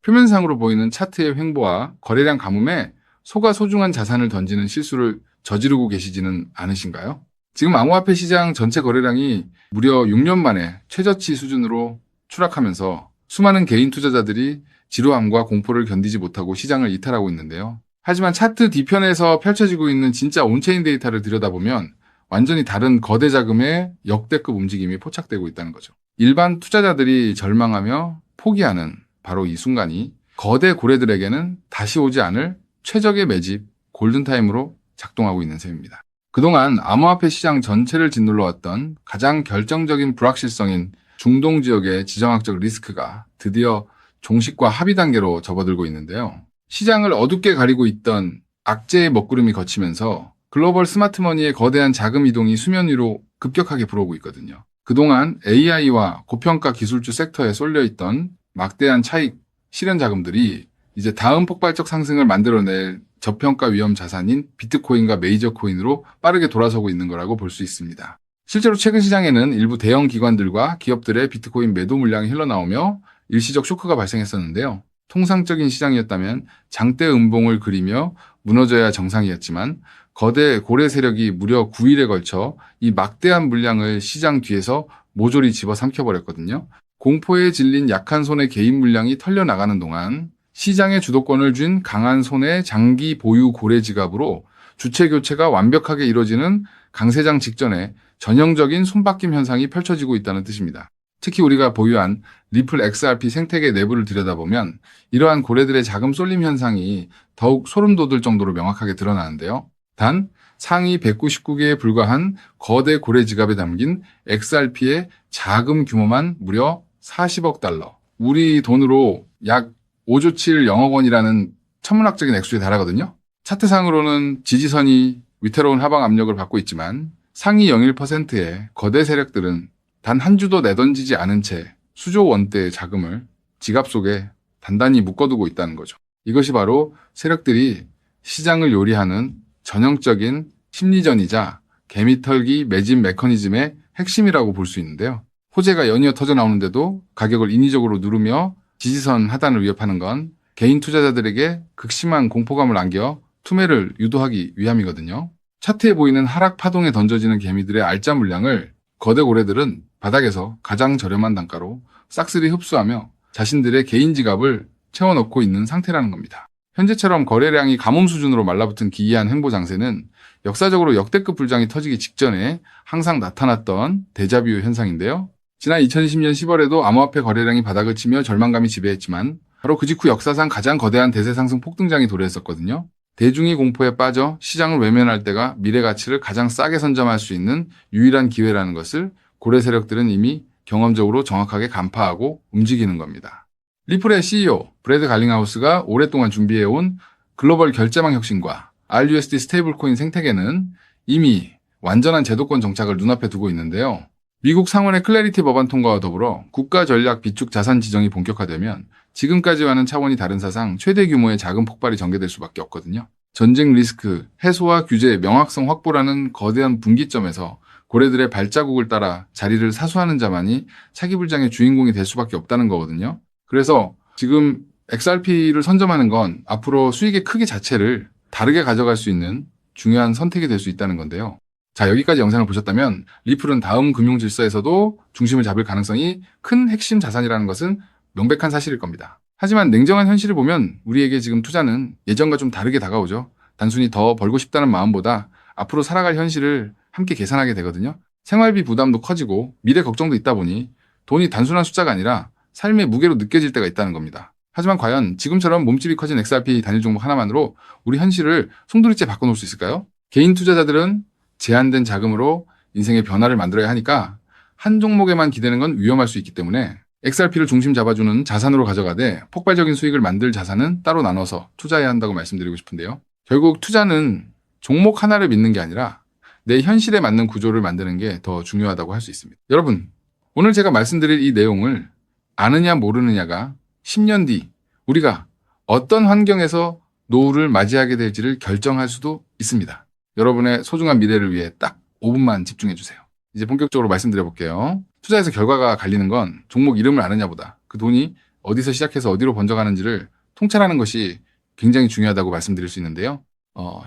표면상으로 보이는 차트의 횡보와 거래량 가뭄에 속아 소중한 자산을 던지는 실수를 저지르고 계시지는 않으신가요? 지금 암호화폐 시장 전체 거래량이 무려 6년 만에 최저치 수준으로 추락하면서 수많은 개인 투자자들이 지루함과 공포를 견디지 못하고 시장을 이탈하고 있는데요. 하지만 차트 뒤편에서 펼쳐지고 있는 진짜 온체인 데이터를 들여다보면 완전히 다른 거대 자금의 역대급 움직임이 포착되고 있다는 거죠. 일반 투자자들이 절망하며 포기하는 바로 이 순간이 거대 고래들에게는 다시 오지 않을 최적의 매집, 골든타임으로 작동하고 있는 셈입니다. 그동안 암호화폐 시장 전체를 짓눌러왔던 가장 결정적인 불확실성인 중동 지역의 지정학적 리스크가 드디어 종식과 합의 단계로 접어들고 있는데요. 시장을 어둡게 가리고 있던 악재의 먹구름이 걷히면서 글로벌 스마트머니의 거대한 자금 이동이 수면 위로 급격하게 불어오고 있거든요. 그동안 AI와 고평가 기술주 섹터에 쏠려있던 막대한 차익 실현 자금들이 이제 다음 폭발적 상승을 만들어낼 저평가 위험 자산인 비트코인과 메이저 코인으로 빠르게 돌아서고 있는 거라고 볼 수 있습니다. 실제로 최근 시장에는 일부 대형 기관들과 기업들의 비트코인 매도 물량이 흘러나오며 일시적 쇼크가 발생했었는데요. 통상적인 시장이었다면 장대 음봉을 그리며 무너져야 정상이었지만 거대 고래 세력이 무려 9일에 걸쳐 이 막대한 물량을 시장 뒤에서 모조리 집어삼켜버렸거든요. 공포에 질린 약한 손의 개인 물량이 털려나가는 동안 시장의 주도권을 쥔 강한 손의 장기 보유 고래 지갑으로 주체 교체가 완벽하게 이루어지는 강세장 직전에 전형적인 손바뀜 현상이 펼쳐지고 있다는 뜻입니다. 특히 우리가 보유한 리플 XRP 생태계 내부를 들여다보면 이러한 고래들의 자금 쏠림 현상이 더욱 소름 돋을 정도로 명확하게 드러나는데요. 단 상위 199개에 불과한 거대 고래 지갑에 담긴 XRP의 자금 규모만 무려 40억 달러. 우리 돈으로 약 5조 7 영억 원이라는 천문학적인 액수에 달하거든요. 차트상으로는 지지선이 위태로운 하방 압력을 받고 있지만 상위 0.1%의 거대 세력들은 단 한 주도 내던지지 않은 채 수조 원대의 자금을 지갑 속에 단단히 묶어두고 있다는 거죠. 이것이 바로 세력들이 시장을 요리하는 전형적인 심리전이자 개미털기 매집 메커니즘의 핵심이라고 볼 수 있는데요. 호재가 연이어 터져 나오는데도 가격을 인위적으로 누르며 지지선 하단을 위협하는 건 개인 투자자들에게 극심한 공포감을 안겨 투매를 유도하기 위함이거든요. 차트에 보이는 하락 파동에 던져지는 개미들의 알짜 물량을 거대 고래들은 바닥에서 가장 저렴한 단가로 싹쓸이 흡수하며 자신들의 개인 지갑을 채워넣고 있는 상태라는 겁니다. 현재처럼 거래량이 가뭄 수준으로 말라붙은 기이한 횡보 장세는 역사적으로 역대급 불장이 터지기 직전에 항상 나타났던 데자뷰 현상인데요. 지난 2020년 10월에도 암호화폐 거래량이 바닥을 치며 절망감이 지배했지만 바로 그 직후 역사상 가장 거대한 대세 상승 폭등장이 도래했었거든요. 대중이 공포에 빠져 시장을 외면할 때가 미래 가치를 가장 싸게 선점할 수 있는 유일한 기회라는 것을 고래 세력들은 이미 경험적으로 정확하게 간파하고 움직이는 겁니다. 리플의 CEO 브래드 갈링하우스가 오랫동안 준비해온 글로벌 결제망 혁신과 RUSD 스테이블코인 생태계는 이미 완전한 제도권 정착을 눈앞에 두고 있는데요. 미국 상원의 클래리티 법안 통과와 더불어 국가 전략 비축 자산 지정이 본격화되면 지금까지와는 차원이 다른 사상 최대 규모의 자금 폭발이 전개될 수밖에 없거든요. 전쟁 리스크, 해소와 규제, 명확성 확보라는 거대한 분기점에서 고래들의 발자국을 따라 자리를 사수하는 자만이 차기불장의 주인공이 될 수밖에 없다는 거거든요. 그래서 지금 XRP를 선점하는 건 앞으로 수익의 크기 자체를 다르게 가져갈 수 있는 중요한 선택이 될 수 있다는 건데요. 자, 여기까지 영상을 보셨다면 리플은 다음 금융 질서에서도 중심을 잡을 가능성이 큰 핵심 자산이라는 것은 명백한 사실일 겁니다. 하지만 냉정한 현실을 보면 우리에게 지금 투자는 예전과 좀 다르게 다가오죠. 단순히 더 벌고 싶다는 마음보다 앞으로 살아갈 현실을 함께 계산하게 되거든요. 생활비 부담도 커지고 미래 걱정도 있다 보니 돈이 단순한 숫자가 아니라 삶의 무게로 느껴질 때가 있다는 겁니다. 하지만 과연 지금처럼 몸집이 커진 XRP 단일 종목 하나만으로 우리 현실을 송두리째 바꿔놓을 수 있을까요? 개인 투자자들은 제한된 자금으로 인생의 변화를 만들어야 하니까 한 종목에만 기대는 건 위험할 수 있기 때문에 XRP를 중심 잡아주는 자산으로 가져가되 폭발적인 수익을 만들 자산은 따로 나눠서 투자해야 한다고 말씀드리고 싶은데요. 결국 투자는 종목 하나를 믿는 게 아니라 내 현실에 맞는 구조를 만드는 게 더 중요하다고 할 수 있습니다. 여러분, 오늘 제가 말씀드릴 이 내용을 아느냐 모르느냐가 10년 뒤 우리가 어떤 환경에서 노후를 맞이하게 될지를 결정할 수도 있습니다. 여러분의 소중한 미래를 위해 딱 5분만 집중해 주세요. 이제 본격적으로 말씀드려 볼게요. 투자에서 결과가 갈리는 건 종목 이름을 아느냐보다 그 돈이 어디서 시작해서 어디로 번져가는지를 통찰하는 것이 굉장히 중요하다고 말씀드릴 수 있는데요.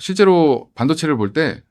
실제로 반도체를 볼 때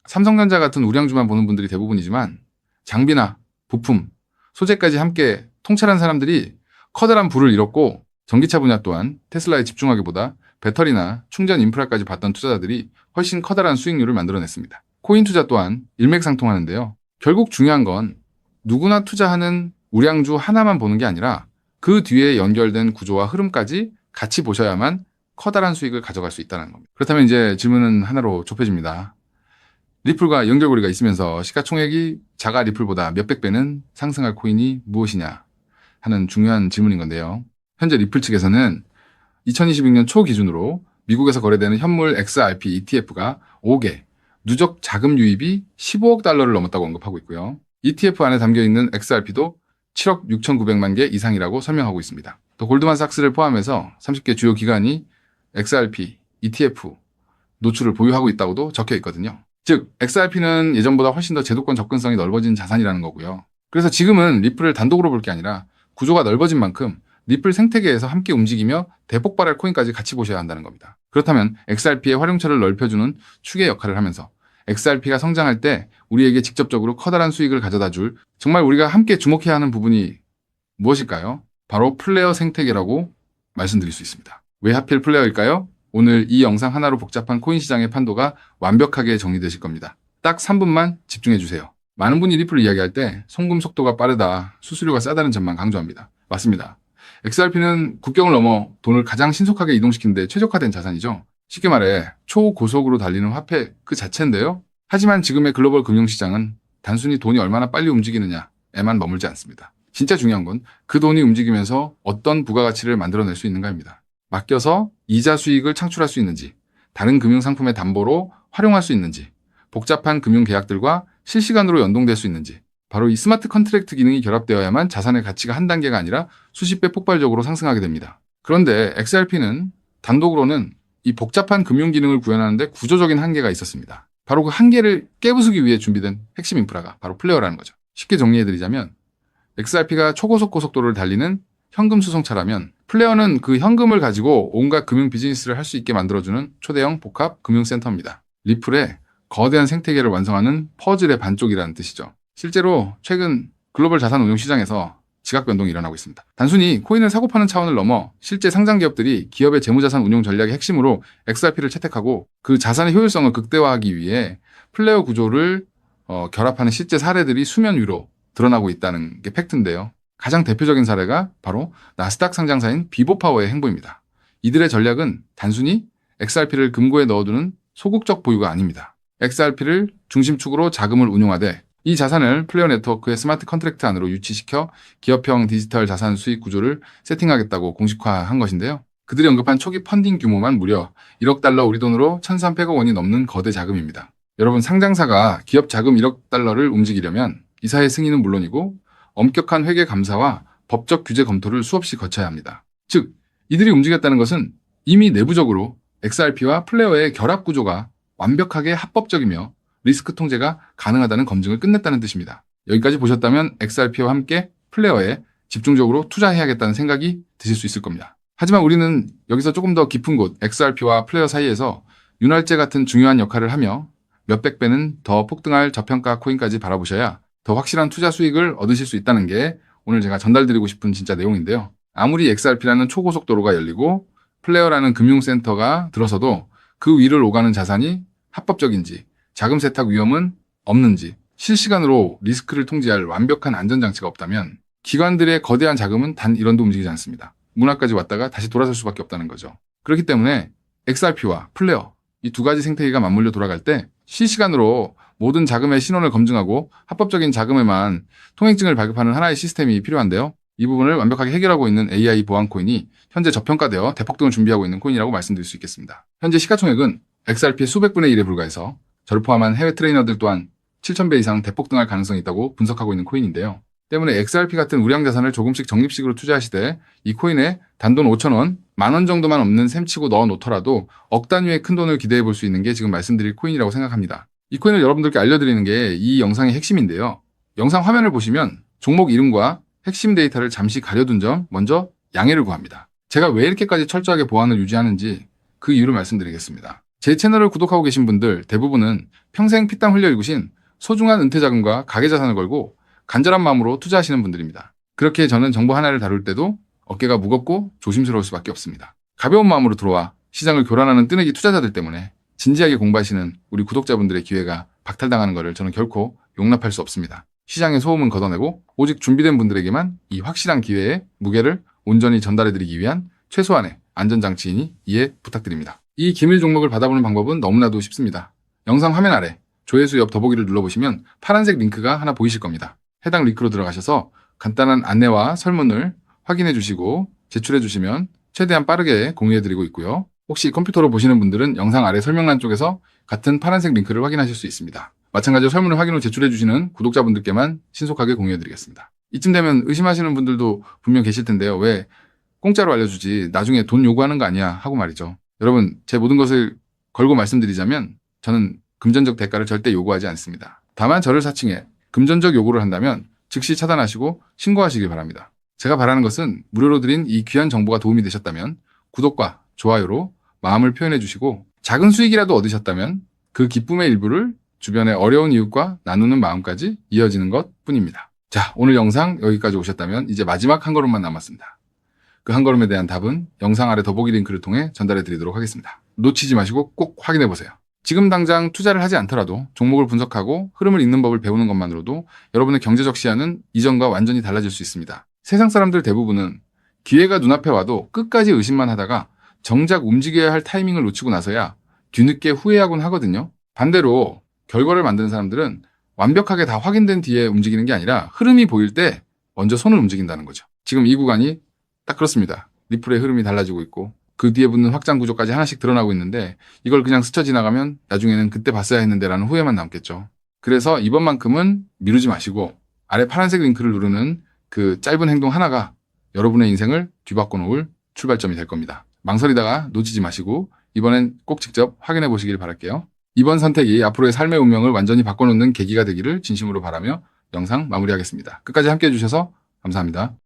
삼성전자 같은 우량주만 보는 분들이 대부분이지만 장비나 부품, 소재까지 함께 통찰한 사람들이 커다란 부를 잃었고 전기차 분야 또한 테슬라에 집중하기보다 배터리나 충전 인프라까지 봤던 투자자들이 훨씬 커다란 수익률을 만들어냈습니다. 코인 투자 또한 일맥상통하는데요. 결국 중요한 건 누구나 투자하는 우량주 하나만 보는 게 아니라 그 뒤에 연결된 구조와 흐름까지 같이 보셔야만 커다란 수익을 가져갈 수 있다는 겁니다. 그렇다면 이제 질문은 하나로 좁혀집니다. 리플과 연결고리가 있으면서 시가총액이 자가 리플보다 몇백 배는 상승할 코인이 무엇이냐 하는 중요한 질문인 건데요. 현재 리플 측에서는 2026년 초 기준으로 미국에서 거래되는 현물 XRP ETF가 5개, 누적 자금 유입이 15억 달러를 넘었다고 언급하고 있고요. ETF 안에 담겨있는 XRP도 7억 6,900만 개 이상이라고 설명하고 있습니다. 또 골드만삭스를 포함해서 30개 주요 기관이 XRP, ETF 노출을 보유하고 있다고도 적혀 있거든요. 즉, XRP는 예전보다 훨씬 더 제도권 접근성이 넓어진 자산이라는 거고요. 그래서 지금은 리플을 단독으로 볼 게 아니라 구조가 넓어진 만큼 리플 생태계에서 함께 움직이며 대폭발할 코인까지 같이 보셔야 한다는 겁니다. 그렇다면 XRP의 활용처를 넓혀주는 축의 역할을 하면서 XRP가 성장할 때 우리에게 직접적으로 커다란 수익을 가져다 줄 정말 우리가 함께 주목해야 하는 부분이 무엇일까요? 바로 플레이어 생태계라고 말씀드릴 수 있습니다. 왜 하필 플레이어일까요? 오늘 이 영상 하나로 복잡한 코인 시장의 판도가 완벽하게 정리되실 겁니다. 딱 3분만 집중해 주세요. 많은 분이 리플을 이야기할 때 송금 속도가 빠르다, 수수료가 싸다는 점만 강조합니다. 맞습니다. XRP는 국경을 넘어 돈을 가장 신속하게 이동시키는 데 최적화된 자산이죠. 쉽게 말해 초고속으로 달리는 화폐 그 자체인데요. 하지만 지금의 글로벌 금융시장은 단순히 돈이 얼마나 빨리 움직이느냐에만 머물지 않습니다. 진짜 중요한 건 그 돈이 움직이면서 어떤 부가가치를 만들어낼 수 있는가입니다. 맡겨서 이자 수익을 창출할 수 있는지, 다른 금융상품의 담보로 활용할 수 있는지, 복잡한 금융계약들과 실시간으로 연동될 수 있는지, 바로 이 스마트 컨트랙트 기능이 결합되어야만 자산의 가치가 한 단계가 아니라 수십 배 폭발적으로 상승하게 됩니다. 그런데 XRP는 단독으로는 이 복잡한 금융 기능을 구현하는데 구조적인 한계가 있었습니다. 바로 그 한계를 깨부수기 위해 준비된 핵심 인프라가 바로 플레이어라는 거죠. 쉽게 정리해드리자면 XRP가 초고속 고속도로를 달리는 현금 수송차라면 플레이어는 그 현금을 가지고 온갖 금융 비즈니스를 할 수 있게 만들어주는 초대형 복합 금융센터입니다. 리플의 거대한 생태계를 완성하는 퍼즐의 반쪽이라는 뜻이죠. 실제로 최근 글로벌 자산 운용 시장에서 지각 변동이 일어나고 있습니다. 단순히 코인을 사고 파는 차원을 넘어 실제 상장 기업들이 기업의 재무자산 운용 전략의 핵심으로 XRP를 채택하고 그 자산의 효율성을 극대화하기 위해 플레이어 구조를 결합하는 실제 사례들이 수면 위로 드러나고 있다는 게 팩트인데요. 가장 대표적인 사례가 바로 나스닥 상장사인 비보파워의 행보입니다. 이들의 전략은 단순히 XRP를 금고에 넣어두는 소극적 보유가 아닙니다. XRP를 중심축으로 자금을 운용하되 이 자산을 플레이어 네트워크의 스마트 컨트랙트 안으로 유치시켜 기업형 디지털 자산 수익 구조를 세팅하겠다고 공식화한 것인데요. 그들이 언급한 초기 펀딩 규모만 무려 1억 달러 우리 돈으로 1,300억 원이 넘는 거대 자금입니다. 여러분, 상장사가 기업 자금 1억 달러를 움직이려면 이사의 승인은 물론이고 엄격한 회계 감사와 법적 규제 검토를 수없이 거쳐야 합니다. 즉, 이들이 움직였다는 것은 이미 내부적으로 XRP와 플레이어의 결합 구조가 완벽하게 합법적이며 리스크 통제가 가능하다는 검증을 끝냈다는 뜻입니다. 여기까지 보셨다면 XRP와 함께 플레이어에 집중적으로 투자해야겠다는 생각이 드실 수 있을 겁니다. 하지만 우리는 여기서 조금 더 깊은 곳 XRP와 플레이어 사이에서 윤활제 같은 중요한 역할을 하며 몇백 배는 더 폭등할 저평가 코인까지 바라보셔야 더 확실한 투자 수익을 얻으실 수 있다는 게 오늘 제가 전달드리고 싶은 진짜 내용인데요. 아무리 XRP라는 초고속도로가 열리고 플레이어라는 금융센터가 들어서도 그 위를 오가는 자산이 합법적인지, 자금 세탁 위험은 없는지, 실시간으로 리스크를 통제할 완벽한 안전장치가 없다면 기관들의 거대한 자금은 단 1원도 움직이지 않습니다. 문화까지 왔다가 다시 돌아설 수밖에 없다는 거죠. 그렇기 때문에 XRP와 플레이어, 이 두 가지 생태계가 맞물려 돌아갈 때 실시간으로 모든 자금의 신원을 검증하고 합법적인 자금에만 통행증을 발급하는 하나의 시스템이 필요한데요. 이 부분을 완벽하게 해결하고 있는 AI 보안 코인이 현재 저평가되어 대폭등을 준비하고 있는 코인이라고 말씀드릴 수 있겠습니다. 현재 시가총액은 XRP의 수백 분의 1에 불과해서 저를 포함한 해외 트레이너들 또한 7,000배 이상 대폭등할 가능성이 있다고 분석하고 있는 코인인데요. 때문에 XRP 같은 우량 자산을 조금씩 적립식으로 투자하시되 이 코인에 단돈 5,000원, 10,000원 정도만 없는 셈치고 넣어 놓더라도 억 단위의 큰 돈을 기대해 볼 수 있는 게 지금 말씀드릴 코인이라고 생각합니다. 이 코인을 여러분들께 알려드리는 게 이 영상의 핵심인데요. 영상 화면을 보시면 종목 이름과 핵심 데이터를 잠시 가려둔 점 먼저 양해를 구합니다. 제가 왜 이렇게까지 철저하게 보안을 유지하는지 그 이유를 말씀드리겠습니다. 제 채널을 구독하고 계신 분들 대부분은 평생 피땀 흘려 일구신 소중한 은퇴자금과 가계자산을 걸고 간절한 마음으로 투자하시는 분들입니다. 그렇게 저는 정보 하나를 다룰 때도 어깨가 무겁고 조심스러울 수밖에 없습니다. 가벼운 마음으로 들어와 시장을 교란하는 뜨내기 투자자들 때문에 진지하게 공부하시는 우리 구독자분들의 기회가 박탈당하는 것을 저는 결코 용납할 수 없습니다. 시장의 소음은 걷어내고 오직 준비된 분들에게만 이 확실한 기회의 무게를 온전히 전달해드리기 위한 최소한의 안전장치이니 이해 부탁드립니다. 이 기밀 종목을 받아보는 방법은 너무나도 쉽습니다. 영상 화면 아래 조회수 옆 더보기를 눌러보시면 파란색 링크가 하나 보이실 겁니다. 해당 링크로 들어가셔서 간단한 안내와 설문을 확인해 주시고 제출해 주시면 최대한 빠르게 공유해드리고 있고요. 혹시 컴퓨터로 보시는 분들은 영상 아래 설명란 쪽에서 같은 파란색 링크를 확인하실 수 있습니다. 마찬가지로 설문을 확인 후 제출해 주시는 구독자분들께만 신속하게 공유해드리겠습니다. 이쯤 되면 의심하시는 분들도 분명 계실 텐데요. 왜 공짜로 알려주지 나중에 돈 요구하는 거 아니야 하고 말이죠. 여러분, 제 모든 것을 걸고 말씀드리자면 저는 금전적 대가를 절대 요구하지 않습니다. 다만 저를 사칭해 금전적 요구를 한다면 즉시 차단하시고 신고하시길 바랍니다. 제가 바라는 것은 무료로 드린 이 귀한 정보가 도움이 되셨다면 구독과 좋아요로 마음을 표현해 주시고 작은 수익이라도 얻으셨다면 그 기쁨의 일부를 주변의 어려운 이웃과 나누는 마음까지 이어지는 것 뿐입니다. 자, 오늘 영상 여기까지 오셨다면 이제 마지막 한 걸음만 남았습니다. 그 한 걸음에 대한 답은 영상 아래 더보기 링크를 통해 전달해 드리도록 하겠습니다. 놓치지 마시고 꼭 확인해 보세요. 지금 당장 투자를 하지 않더라도 종목을 분석하고 흐름을 읽는 법을 배우는 것만으로도 여러분의 경제적 시야는 이전과 완전히 달라질 수 있습니다. 세상 사람들 대부분은 기회가 눈앞에 와도 끝까지 의심만 하다가 정작 움직여야 할 타이밍을 놓치고 나서야 뒤늦게 후회하곤 하거든요. 반대로 결과를 만드는 사람들은 완벽하게 다 확인된 뒤에 움직이는 게 아니라 흐름이 보일 때 먼저 손을 움직인다는 거죠. 지금 이 구간이 딱 그렇습니다. 리플의 흐름이 달라지고 있고 그 뒤에 붙는 확장 구조까지 하나씩 드러나고 있는데 이걸 그냥 스쳐 지나가면 나중에는 그때 봤어야 했는데 라는 후회만 남겠죠. 그래서 이번만큼은 미루지 마시고 아래 파란색 링크를 누르는 그 짧은 행동 하나가 여러분의 인생을 뒤바꿔 놓을 출발점이 될 겁니다. 망설이다가 놓치지 마시고 이번엔 꼭 직접 확인해 보시길 바랄게요. 이번 선택이 앞으로의 삶의 운명을 완전히 바꿔놓는 계기가 되기를 진심으로 바라며 영상 마무리하겠습니다. 끝까지 함께해 주셔서 감사합니다.